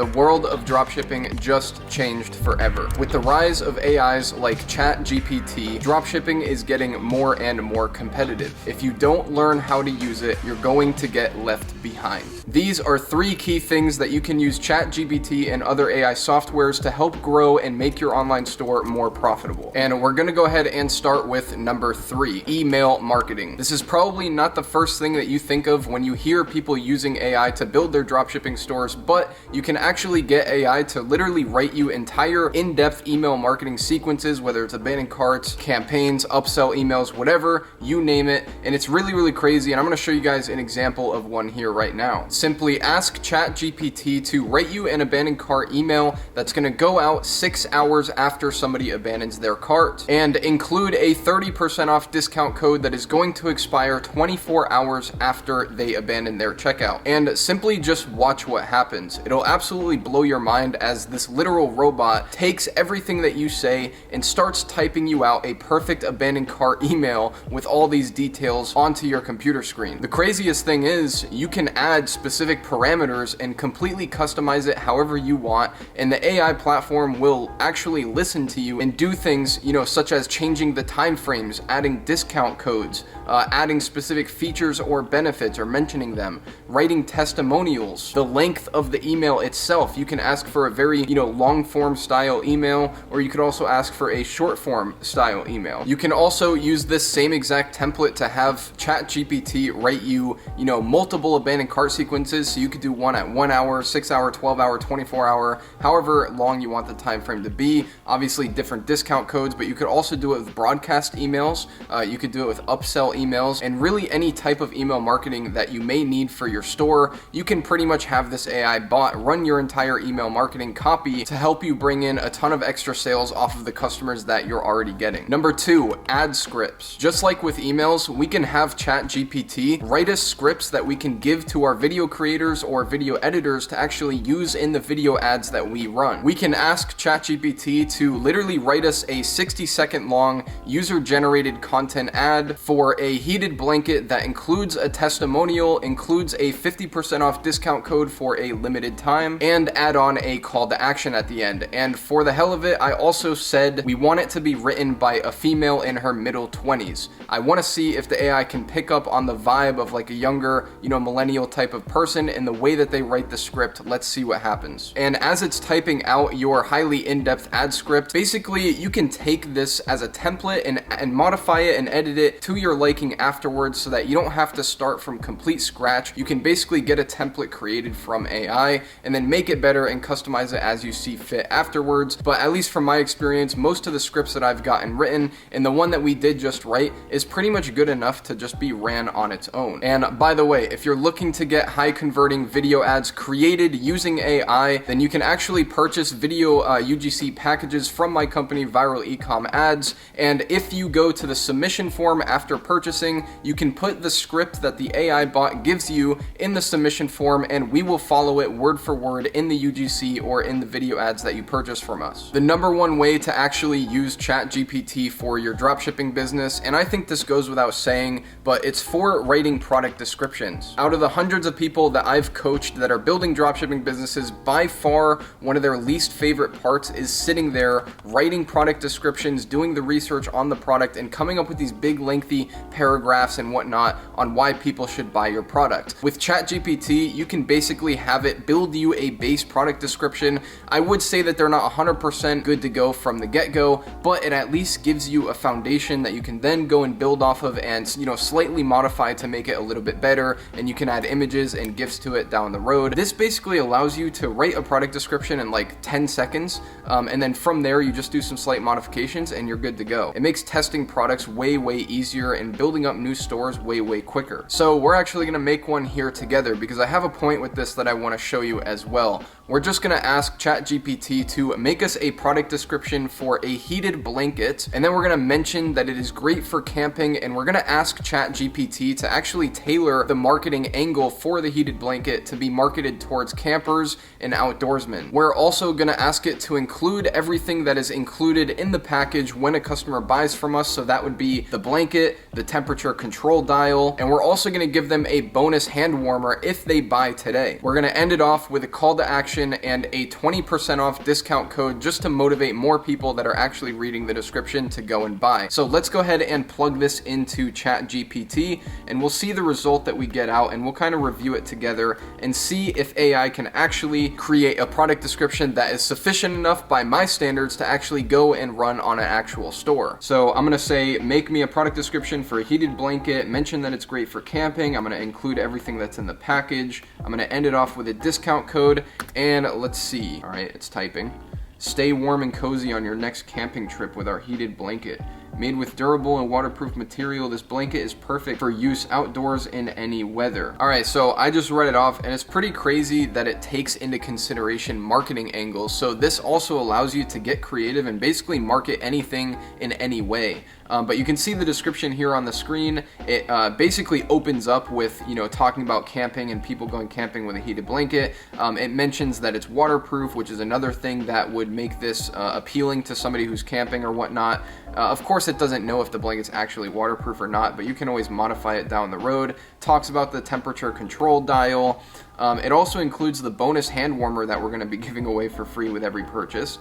The world of dropshipping just changed forever. With the rise of AIs like ChatGPT, dropshipping is getting more and more competitive. If you don't learn how to use it, you're going to get left behind. These are 3 key things that you can use ChatGPT and other AI softwares to help grow and make your online store more profitable. And we're gonna go ahead and start with number 3, email marketing. This is probably not the first thing that you think of when you hear people using AI to build their dropshipping stores, but you can actually get AI to literally write you entire in-depth email marketing sequences, whether it's abandoned carts, campaigns, upsell emails, whatever, you name it. And it's really, really crazy. And I'm gonna show you guys an example of one here right now. Simply ask ChatGPT to write you an abandoned cart email that's gonna go out 6 hours after somebody abandons their cart, and include a 30% off discount code that is going to expire 24 hours after they abandon their checkout. And simply just watch what happens. It'll absolutely blow your mind as this literal robot takes everything that you say and starts typing you out a perfect abandoned cart email with all these details onto your computer screen. The craziest thing is you can add specific parameters and completely customize it however you want, and the AI platform will actually listen to you and do things, such as changing the time frames, adding discount codes, adding specific features or benefits or mentioning them, writing testimonials, the length of the email itself. You can ask for a very, long form style email, or you could also ask for a short form style email. You can also use this same exact template to have ChatGPT write you, multiple abandoned cart sequences. So you could do one at 1 hour, 6 hour, 12 hour, 24 hour, however long you want the time frame to be. Obviously different discount codes, but you could also do it with broadcast emails. You could do it with upsell emails, and really any type of email marketing that you may need for your store. You can pretty much have this AI bot run your entire email marketing copy to help you bring in a ton of extra sales off of the customers that you're already getting. Number 2, ad scripts. Just like with emails, we can have ChatGPT write us scripts that we can give to our video creators or video editors to actually use in the video ads that we run. We can ask ChatGPT to literally write us a 60-second long user-generated content ad for a heated blanket that includes a testimonial, includes a 50% off discount code for a limited time, and add on a call to action at the end. And for the hell of it, I also said we want it to be written by a female in her middle 20s. I want to see if the AI can pick up on the vibe of like a younger, millennial type of person in the way that they write the script. Let's see what happens. And as it's typing out your highly in-depth ad script, basically you can take this as a template and modify it and edit it to your liking afterwards, so that you don't have to start from complete scratch. You can basically get a template created from AI and then make it better and customize it as you see fit afterwards. But at least from my experience, most of the scripts that I've gotten written, and the one that we did just write, is pretty much good enough to just be ran on its own. And by the way, if you're looking to get high converting video ads created using AI, then you can actually purchase video UGC packages from my company, Viral Ecom Ads. And if you go to the submission form after purchasing, you can put the script that the AI bot gives you in the submission form, and we will follow it word for word in the UGC or in the video ads that you purchase from us. The number one way to actually use ChatGPT for your dropshipping business, and I think this goes without saying, but it's for writing product descriptions. Out of the hundreds of people that I've coached that are building dropshipping businesses, by far one of their least favorite parts is sitting there writing product descriptions, doing the research on the product, and coming up with these big lengthy paragraphs and whatnot on why people should buy your product. With ChatGPT, you can basically have it build you a base product description. I would say that they're not 100% good to go from the get-go, but it at least gives you a foundation that you can then go and build off of and slightly modify to make it a little bit better, and you can add images and GIFs to it down the road. This basically allows you to write a product description in like 10 seconds, and then from there you just do some slight modifications and you're good to go. It makes testing products way easier and building up new stores way quicker. So we're actually gonna make one here together because I have a point with this that I want to show you as well. We're just gonna ask ChatGPT to make us a product description for a heated blanket, and then we're gonna mention that it is great for camping, and we're gonna ask ChatGPT to actually tailor the marketing angle for the heated blanket to be marketed towards campers and outdoorsmen. We're also gonna ask it to include everything that is included in the package when a customer buys from us, so that would be the blanket, the temperature control dial, and we're also gonna give them a bonus hand warmer if they buy today. We're gonna end it off with a call to action description and a 20% off discount code just to motivate more people that are actually reading the description to go and buy. So let's go ahead and plug this into ChatGPT and we'll see the result that we get out, and we'll kind of review it together and see if AI can actually create a product description that is sufficient enough by my standards to actually go and run on an actual store. So I'm gonna say, make me a product description for a heated blanket, mention that it's great for camping. I'm gonna include everything that's in the package. I'm gonna end it off with a discount code, and let's see. All right, it's typing. Stay warm and cozy on your next camping trip with our heated blanket. Made with durable and waterproof material, this blanket is perfect for use outdoors in any weather. All right, so I just read it off, and it's pretty crazy that it takes into consideration marketing angles. So this also allows you to get creative and basically market anything in any way. But you can see the description here on the screen. It basically opens up with, talking about camping and people going camping with a heated blanket. It mentions that it's waterproof, which is another thing that would make this appealing to somebody who's camping or whatnot. Of course, it doesn't know if the blanket's actually waterproof or not, but you can always modify it down the road. Talks about the temperature control dial. It also includes the bonus hand warmer that we're going to be giving away for free with every purchase.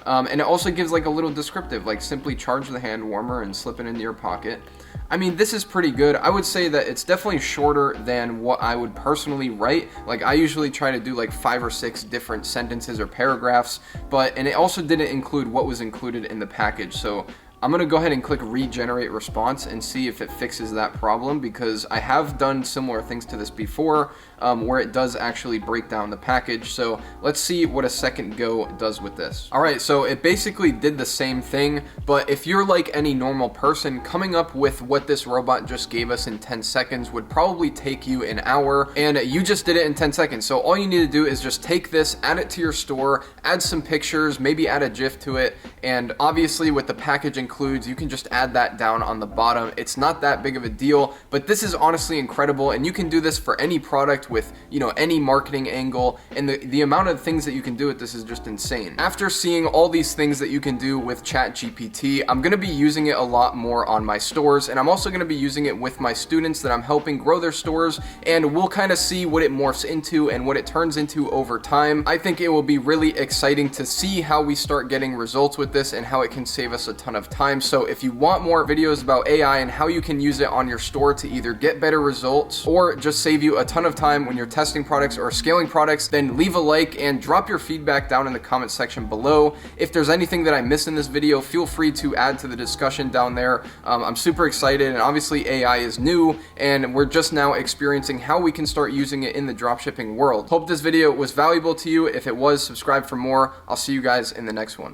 And it also gives like a little descriptive, like simply charge the hand warmer and slip it into your pocket. I mean, this is pretty good. I would say that it's definitely shorter than what I would personally write. Like, I usually try to do like 5 or 6 different sentences or paragraphs, and it also didn't include what was included in the package. So I'm gonna go ahead and click regenerate response and see if it fixes that problem, because I have done similar things to this before where it does actually break down the package. So let's see what a second go does with this. All right, so it basically did the same thing, but if you're like any normal person, coming up with what this robot just gave us in 10 seconds would probably take you an hour, and you just did it in 10 seconds. So all you need to do is just take this, add it to your store, add some pictures, maybe add a GIF to it, and obviously with the package includes, you can just add that down on the bottom. It's not that big of a deal, but this is honestly incredible, and you can do this for any product with any marketing angle, and the amount of things that you can do with this is just insane. After seeing all these things that you can do with ChatGPT, I'm going to be using it a lot more on my stores, and I'm also going to be using it with my students that I'm helping grow their stores, and we'll kind of see what it morphs into and what it turns into over time. I think it will be really exciting to see how we start getting results with this and how it can save us a ton of time. So if you want more videos about AI and how you can use it on your store to either get better results or just save you a ton of time when you're testing products or scaling products, then leave a like and drop your feedback down in the comment section below. If there's anything that I missed in this video, feel free to add to the discussion down there. I'm super excited, and obviously AI is new and we're just now experiencing how we can start using it in the dropshipping world. Hope this video was valuable to you. If it was, subscribe for more. I'll see you guys in the next one.